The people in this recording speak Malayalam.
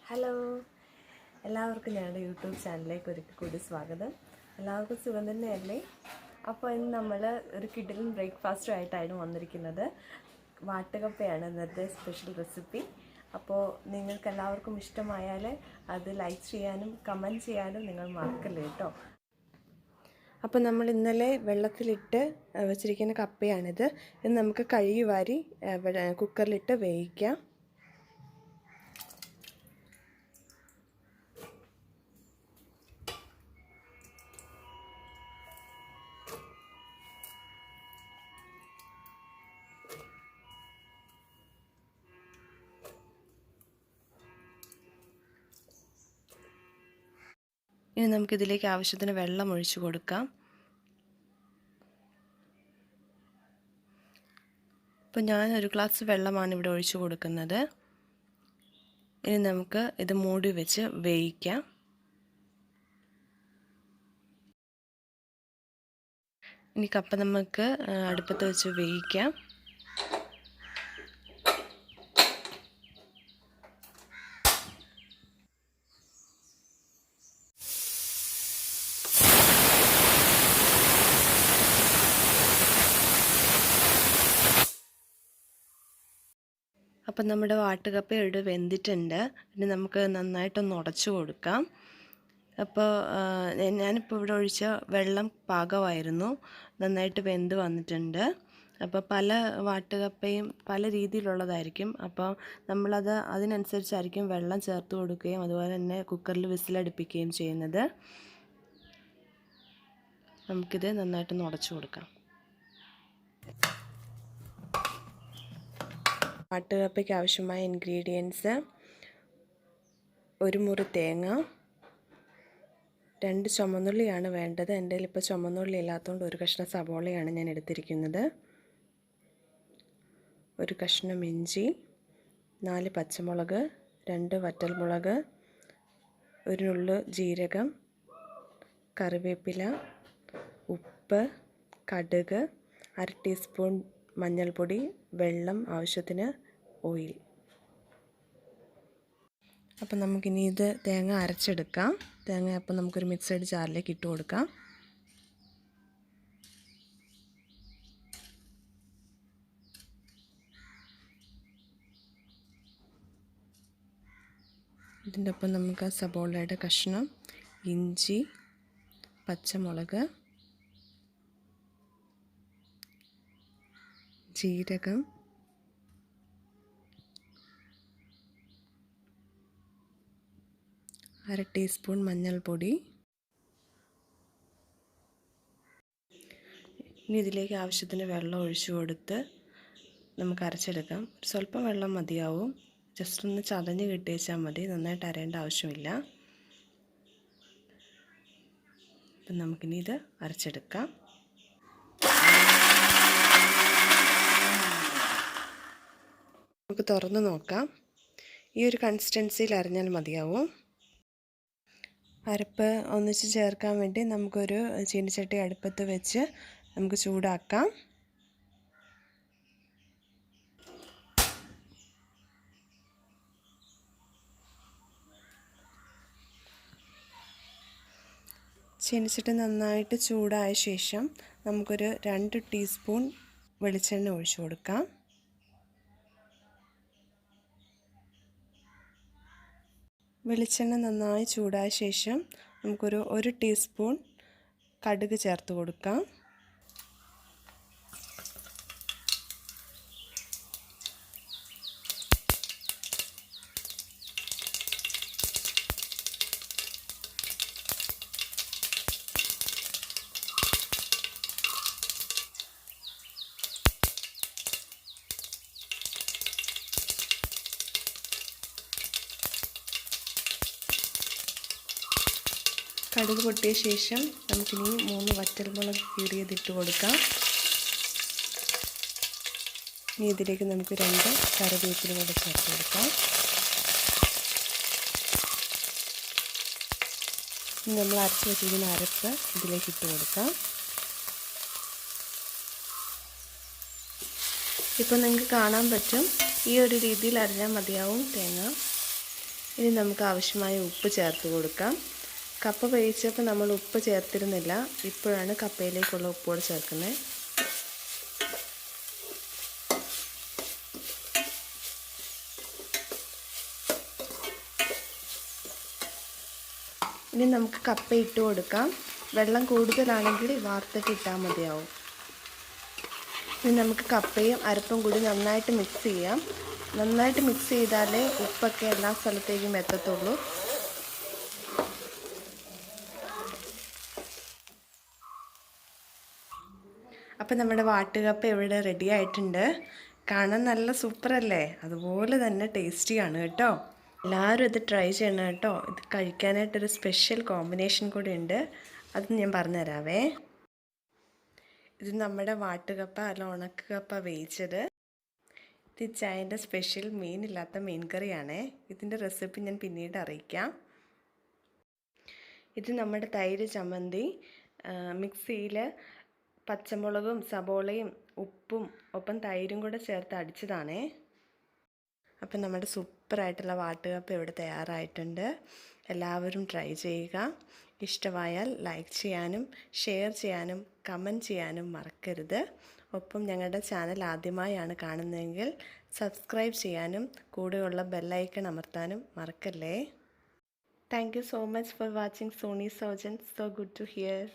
ഹലോ, എല്ലാവർക്കും ഞങ്ങളുടെ യൂട്യൂബ് ചാനലിലേക്ക് ഒരിക്കൽ കൂടി സ്വാഗതം. എല്ലാവർക്കും സുഖം തന്നെയല്ലേ? അപ്പോൾ ഇന്ന് നമ്മൾ ഒരു കിടിലൻ ബ്രേക്ക്ഫാസ്റ്റും ആയിട്ടാണ് വന്നിരിക്കുന്നത്. വാട്ടുകപ്പയാണ് ഇന്നത്തെ സ്പെഷ്യൽ റെസിപ്പി. അപ്പോൾ നിങ്ങൾക്ക് എല്ലാവർക്കും ഇഷ്ടമായാൽ അത് ലൈക്ക് ചെയ്യാനും കമൻറ്റ് ചെയ്യാനും നിങ്ങൾ മറക്കല്ലേ കേട്ടോ. അപ്പോൾ നമ്മൾ ഇന്നലെ വെള്ളത്തിലിട്ട് വെച്ചിരിക്കുന്ന കപ്പയാണിത്. ഇത് നമുക്ക് കഴുകി വാരി കുക്കറിലിട്ട് വേവിക്കാം. ഇനി നമുക്കിതിലേക്ക് ആവശ്യത്തിന് വെള്ളം ഒഴിച്ചു കൊടുക്കാം. അപ്പോൾ ഞാൻ ഒരു ഗ്ലാസ് വെള്ളമാണ് ഇവിടെ ഒഴിച്ചു കൊടുക്കുന്നത്. ഇനി നമുക്ക് ഇത് മൂടി വെച്ച് വേവിക്കാം. ഇനി കപ്പ നമുക്ക് അടുപ്പത്ത് വെച്ച് വേവിക്കാം. അപ്പം നമ്മുടെ വാട്ടുകപ്പ ഇവിടെ വെന്തിട്ടുണ്ട്. ഇനി നമുക്ക് നന്നായിട്ടൊന്ന് ഉടച്ചു കൊടുക്കാം. അപ്പോൾ ഞാനിപ്പോൾ ഇവിടെ ഒഴിച്ച വെള്ളം പാകമായിരുന്നു, നന്നായിട്ട് വെന്ത് വന്നിട്ടുണ്ട്. അപ്പോൾ പല വാട്ടുകപ്പയും പല രീതിയിലുള്ളതായിരിക്കും. അപ്പോൾ നമ്മളത് അതിനനുസരിച്ചായിരിക്കും വെള്ളം ചേർത്ത് കൊടുക്കുകയും അതുപോലെ തന്നെ കുക്കറിൽ വിസിലടുപ്പിക്കുകയും ചെയ്യുന്നത്. നമുക്കിത് നന്നായിട്ടൊന്ന് ഉടച്ചു കൊടുക്കാം. വാട്ടുകപ്പയ്ക്ക് ആവശ്യമായ ഇൻഗ്രീഡിയൻസ്: ഒരു മുറി തേങ്ങ, 2 ചുമന്നുള്ളിയാണ് വേണ്ടത്. എൻ്റെ കയ്യിൽ ഇപ്പോൾ ചുമന്നുള്ളി ഇല്ലാത്തതുകൊണ്ട് ഒരു കഷ്ണം സവോളയാണ് ഞാൻ എടുത്തിരിക്കുന്നത്. ഒരു കഷ്ണം ഇഞ്ചി, 4 പച്ചമുളക്, 2 വറ്റൽമുളക്, ഒരു നുള്ള് ജീരകം, കറിവേപ്പില, ഉപ്പ്, കടുക്, 1/2 ടീസ്പൂൺ മഞ്ഞൾപ്പൊടി, വെള്ളം, ആവശ്യത്തിന് ഓയിൽ. അപ്പം നമുക്കിനി ഇത് തേങ്ങ അരച്ചെടുക്കാം. തേങ്ങ അപ്പം നമുക്കൊരു മിക്സഡ് ജാറിലേക്ക് ഇട്ട് കൊടുക്കാം. ഇതിൻ്റെ ഒപ്പം നമുക്ക് സബോളയുടെ കഷ്ണം, ഇഞ്ചി, പച്ചമുളക്, ജീരകം, അര ടീസ്പൂൺ മഞ്ഞൾപ്പൊടി. ഇനി ഇതിലേക്ക് ആവശ്യത്തിന് വെള്ളം ഒഴിച്ചു കൊടുത്ത് നമുക്ക് അരച്ചെടുക്കാം. സ്വല്പം വെള്ളം മതിയാവും. ജസ്റ്റ് ഒന്ന് ചതഞ്ഞ് കിട്ടിയേച്ചാൽ മതി, നന്നായിട്ട് അരയേണ്ട ആവശ്യമില്ല. അപ്പം നമുക്കിനി ഇത് അരച്ചെടുക്കാം. നമുക്ക് തുറന്ന് നോക്കാം. ഈ ഒരു കൺസിസ്റ്റൻസിയിൽ അരഞ്ഞാൽ മതിയാവും. അരപ്പ് ഒന്നിച്ച് ചേർക്കാൻ വേണ്ടി നമുക്കൊരു ചീനിച്ചട്ടി അടുപ്പത്ത് വെച്ച് നമുക്ക് ചൂടാക്കാം. ചീനിച്ചട്ടി നന്നായിട്ട് ചൂടായ ശേഷം നമുക്കൊരു 2 ടീസ്പൂൺ വെളിച്ചെണ്ണ ഒഴിച്ചു കൊടുക്കാം. വെളിച്ചെണ്ണ നന്നായി ചൂടായ ശേഷം നമുക്കൊരു 1 ടീസ്പൂൺ കടുക് ചേർത്ത് കൊടുക്കാം. കടുക് പൊട്ടിയ ശേഷം നമുക്കിനി 3 വറ്റൽമുളക് കീറിയതിട്ട് കൊടുക്കാം. ഇനി ഇതിലേക്ക് നമുക്ക് 2 കറിവേപ്പില കൂടെ ചേർത്ത് കൊടുക്കാം. ഇനി നമ്മൾ അരച്ച് വെച്ചിരിക്കുന്ന അരപ്പ് ഇതിലേക്ക് ഇട്ട് കൊടുക്കാം. ഇപ്പോൾ നിങ്ങൾക്ക് കാണാൻ പറ്റും, ഈ ഒരു രീതിയിൽ അരഞ്ഞാൽ മതിയാവും തേങ്ങ. ഇനി നമുക്ക് ആവശ്യമായ ഉപ്പ് ചേർത്ത് കൊടുക്കാം. കപ്പ വേവിച്ചപ്പോൾ നമ്മൾ ഉപ്പ് ചേർത്തിരുന്നില്ല, ഇപ്പോഴാണ് കപ്പയിലേക്കുള്ള ഉപ്പോട് ചേർക്കുന്നത്. ഇനി നമുക്ക് കപ്പ ഇട്ട് കൊടുക്കാം. വെള്ളം കൂടുതലാണെങ്കിൽ വാർത്തിട്ട് ഇട്ടാൽ മതിയാവും. ഇനി നമുക്ക് കപ്പയും അരപ്പും കൂടി നന്നായിട്ട് മിക്സ് ചെയ്യാം. നന്നായിട്ട് മിക്സ് ചെയ്താലേ ഉപ്പൊക്കെ എല്ലാ സ്ഥലത്തേക്കും എത്തത്തുള്ളൂ. അപ്പം നമ്മുടെ വാട്ടുകപ്പ ഇവിടെ റെഡി ആയിട്ടുണ്ട്. കാണാൻ നല്ല സൂപ്പറല്ലേ? അതുപോലെ തന്നെ ടേസ്റ്റിയാണ് കേട്ടോ. എല്ലാവരും ഇത് ട്രൈ ചെയ്യണം കേട്ടോ. ഇത് കഴിക്കാനായിട്ടൊരു സ്പെഷ്യൽ കോമ്പിനേഷൻ കൂടി ഉണ്ട്, അത് ഞാൻ പറഞ്ഞുതരാവേ. ഇത് നമ്മുടെ വാട്ടുകപ്പ അല്ല ഉണക്കക്കപ്പ വേവിച്ചത്. ഇത് ചായൻ്റെ സ്പെഷ്യൽ മീനില്ലാത്ത മീൻ കറിയാണേ. ഇതിൻ്റെ റെസിപ്പി ഞാൻ പിന്നീട് അറിയിക്കാം. ഇത് നമ്മുടെ തൈര് ചമ്മന്തി. മിക്സിയിൽ പച്ചമുളകും സബോളയും ഉപ്പും ഒപ്പം തൈരും കൂടെ ചേർത്ത് അടിച്ചതാണേ. അപ്പം നമ്മുടെ സൂപ്പറായിട്ടുള്ള വാട്ടുകപ്പ ഇവിടെ തയ്യാറായിട്ടുണ്ട്. എല്ലാവരും ട്രൈ ചെയ്യുക. ഇഷ്ടമായാൽ ലൈക്ക് ചെയ്യാനും ഷെയർ ചെയ്യാനും കമൻറ്റ് ചെയ്യാനും മറക്കരുത്. ഒപ്പം ഞങ്ങളുടെ ചാനൽ ആദ്യമായാണ് കാണുന്നതെങ്കിൽ സബ്സ്ക്രൈബ് ചെയ്യാനും കൂടെയുള്ള ബെല്ലൈക്കൺ അമർത്താനും മറക്കല്ലേ. Thank you so much for watching Soni Sojan. So good to here.